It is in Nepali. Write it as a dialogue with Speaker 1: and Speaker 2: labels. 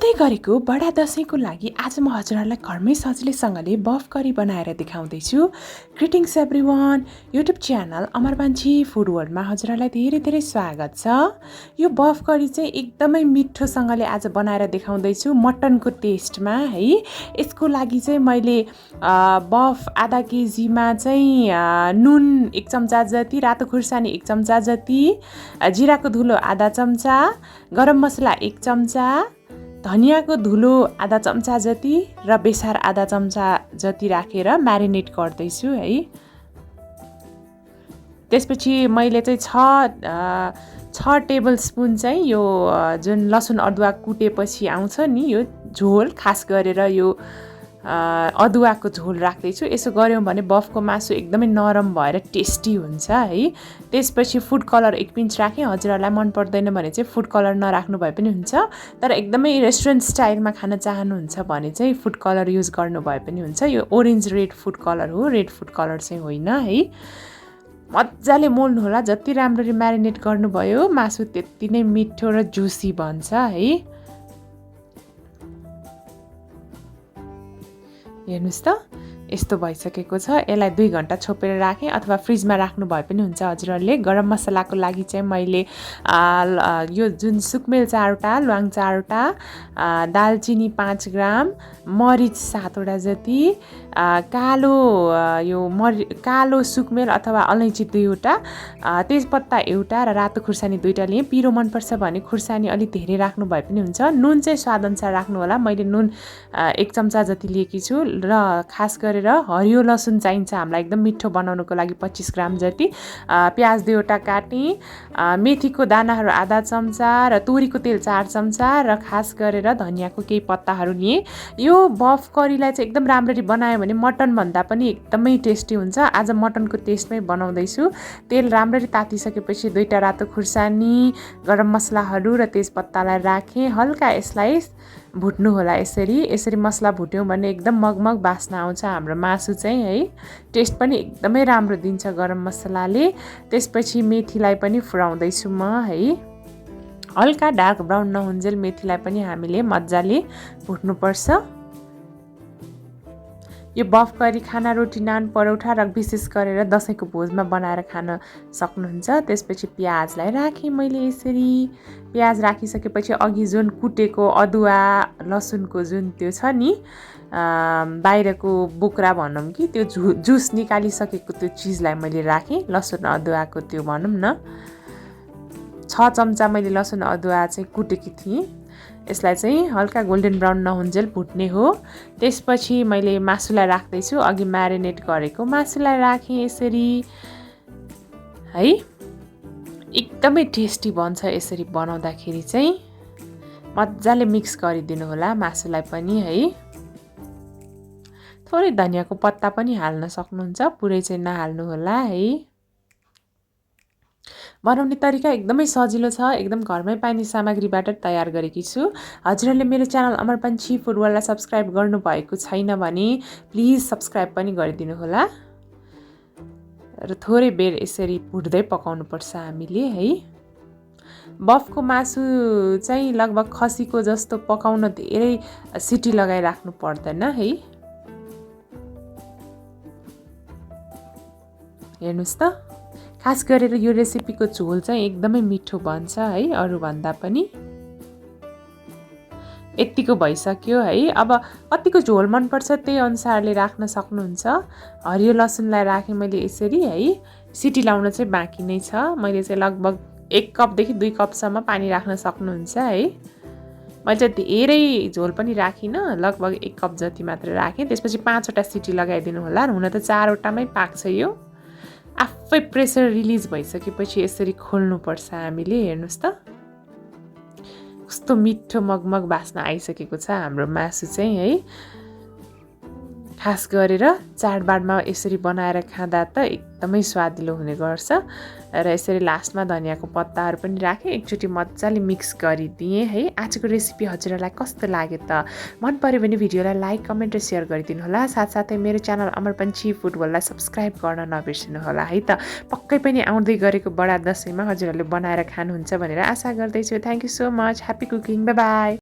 Speaker 1: आउँदै गरेको बडा दशैंको लागि आज म हजुरहरूलाई घरमै सजिलैसँगले बफ करी बनाएर देखाउँदैछु। Greetings everyone, YouTube channel Amarpanchhi food वर्ल्डमा हजुरहरूलाई धेरै धेरै स्वागत छ। यो बफ करी चाहिँ एकदमै मिठोसँगले आज बनाएर देखाउँदैछु मटनको टेस्टमा है। यसको लागि चाहिँ मैले बफ आधा केजीमा चाहिँ नुन 1 चम्चा जति, रातो खुर्सानी 1 चम्चा जति, जिराको धुलो आधा चम्चा, गरम मसला 1 चम्चा, धनियाको धुलो आधा चम्चा जति र बेसार आधा चम्चा जति राखेर म्यारिनेट गर्दैछु है। त्यसपछि मैले चाहिँ 6 टेबल स्पुन चाहिँ यो जुन लसुन अदुवा कुटेपछि आउँछ नि यो झोल, खास गरेर यो अदुवाको झोल राख्दैछु। यसो गऱ्यौँ भने बफको मासु एकदमै नरम भएर टेस्टी हुन्छ है। त्यसपछि फुड कलर 1 पिन्च राखेँ। हजुरहरूलाई मन पर्दैन भने चाहिँ फुड कलर नराख्नु भए पनि हुन्छ, तर एकदमै रेस्टुरेन्ट स्टाइलमा खान चाहनुहुन्छ भने चाहिँ फुड कलर युज गर्नु भए पनि हुन्छ। यो ओरेन्ज रेड फुड कलर हो, रेड फुड कलर चाहिँ होइन है। मजाले मोल्नु होला। जति राम्ररी म्यारिनेट गर्नुभयो मासु त्यति नै मिठो र जुसी बन्छ है। हेर्नुस् त यस्तो भइसकेको छ। यसलाई 2 घण्टा छोपेर राखेँ अथवा फ्रिजमा राख्नु भए पनि हुन्छ हजुरहरूले। गरम मसलाको लागि चाहिँ मैले यो जुन सुकमेल 4वटा, ल्वाङ 4वटा, दालचिनी 5 ग्राम, मरिच 7वटा जति, कालो सुकमेल अथवा अलैँची 2वटा, तेजपत्ता 1 र रातो खुर्सानी 2टा लिएँ। पिरो मनपर्छ भने खुर्सानी अलिक धेरै राख्नु भए पनि हुन्छ। नुन चाहिँ स्वादअनुसार राख्नु होला। मैले नुन 1 चम्चा जति लिएकी छु र खास गरेर हरियो लसुन चाहिन्छ हामीलाई एकदम मिठो बनाउनुको लागि 25 ग्राम जति, प्याज 2वटा काटेँ, मेथीको दानाहरू आधा चम्चा र तोरीको तेल 4 चम्चा र खास गरेर धनियाको केही पत्ताहरू लिएँ। यो बफ करीलाई चाहिँ एकदम राम्ररी बनायो भने मटन भन्दा पनि एकदमै टेस्टी हुन्छ। आज मटनको टेस्टमै बनाउँदैछु। तेल राम्ररी तातिसकेपछि 2टा रातो खुर्सानी, गरम मसलाहरू र तेजपत्तालाई राखेँ। हल्का यसलाई भुट्नु होला। यसरी मसला भुट्यौँ भने एकदम मगमग बास्ना आउँछ हाम्रो मासु चाहिँ है। टेस्ट पनि एकदमै राम्रो दिन्छ गरम मसलाले। त्यसपछि मेथीलाई पनि फुराउँदैछु म है। हल्का डार्क ब्राउन नहुन्जेल मेथीलाई पनि हामीले मजाले भुट्नुपर्छ। यो बफ करी खाना, रोटी, नान, परौठा र विशेष गरेर दशैंको भोजमा बनाएर खान सक्नुहुन्छ। त्यसपछि प्याजलाई राखेँ मैले यसरी। प्याज राखिसकेपछि अघि जुन कुटेको अदुवा लसुनको जुन त्यो छ नि बाहिरको बोक्रा भनौँ कि त्यो जुस निकालिसकेको त्यो चिजलाई मैले राखेँ। लसुन अदुवाको त्यो भनौँ न 6 चम्चा मैले लसुन अदुवा चाहिँ कुटेकी थिएँ। यसलाई चाहिँ हल्का गोल्डन ब्राउन नहुन्जेल भुट्ने हो। त्यसपछि मैले मासुलाई राख्दैछु। अघि म्यारिनेट गरेको मासुलाई राखेँ यसरी है। एकदमै टेस्टी बन्छ यसरी बनाउँदाखेरि चाहिँ। मजाले मिक्स गरिदिनु होला मासुलाई पनि है। थोरै धनियाको पत्ता पनि हाल्न सक्नुहुन्छ, पुरै चाहिँ नहाल्नु होला है। बनाउने तरिका एकदमै सजिलो छ। एकदम घरमै पाइने सामग्रीबाट तयार गरेकी छु। हजुरहरूले मेरो च्यानल अमरपान्छी फुड वर्ल्डलाई सब्सक्राइब गर्नुभएको छैन भने प्लिज सब्सक्राइब पनि गरिदिनु होला र थोरै बेर यसरी भुट्दै पकाउनुपर्छ हामीले है। बफको मासु चाहिँ लगभग खसीको जस्तो पकाउन धेरै सिटी लगाइराख्नु पर्दैन है। हेर्नुस् त, खास गरेर यो रेसिपीको झोल चाहिँ एकदमै मिठो बन्छ है अरूभन्दा पनि। यतिको भइसक्यो है। अब कतिको झोल मनपर्छ त्यही अनुसारले राख्न सक्नुहुन्छ। हरियो लसुनलाई राखेँ मैले यसरी है। सिटी लाउन चाहिँ बाँकी नै छ। मैले चाहिँ लगभग 1 कपदेखि 2 कपसम्म पानी राख्न सक्नुहुन्छ है। मैले चाहिँ धेरै झोल पनि राखिनँ, लगभग 1 कप जति मात्र राखेँ। त्यसपछि 5वटा सिटी लगाइदिनु होला। हुन त 4वटामै पाक्छ यो। आफै प्रेसर रिलिज भइसकेपछि यसरी खोल्नुपर्छ हामीले। हेर्नुहोस् त कस्तो मिठो मगमग बास्ना आइसकेको छ हाम्रो मासु चाहिँ है। खास गरेर चाडबाडमा यसरी बनाएर खाँदा त एकदमै स्वादिलो हुने गर्छ। र यसरी लास्टमा धनियाको पत्ताहरू पनि राखेँ। एकचोटि मजाले मिक्स गरिदिएँ है। आजको रेसिपी हजुरहरूलाई कस्तो लाग्यो त? मन पर्यो भने भिडियोलाई लाइक, कमेन्ट र सेयर गरिदिनु होला। साथसाथै मेरो च्यानल अमरपान्छी फुड वर्ल्डलाई सब्सक्राइब गर्न नबिर्सिनु होला है त। पक्कै पनि आउँदै गरेको बडा दशैंमा हजुरहरूले बनाएर खानुहुन्छ भनेर आशा गर्दैछु। Thank you so much. Happy cooking. By by.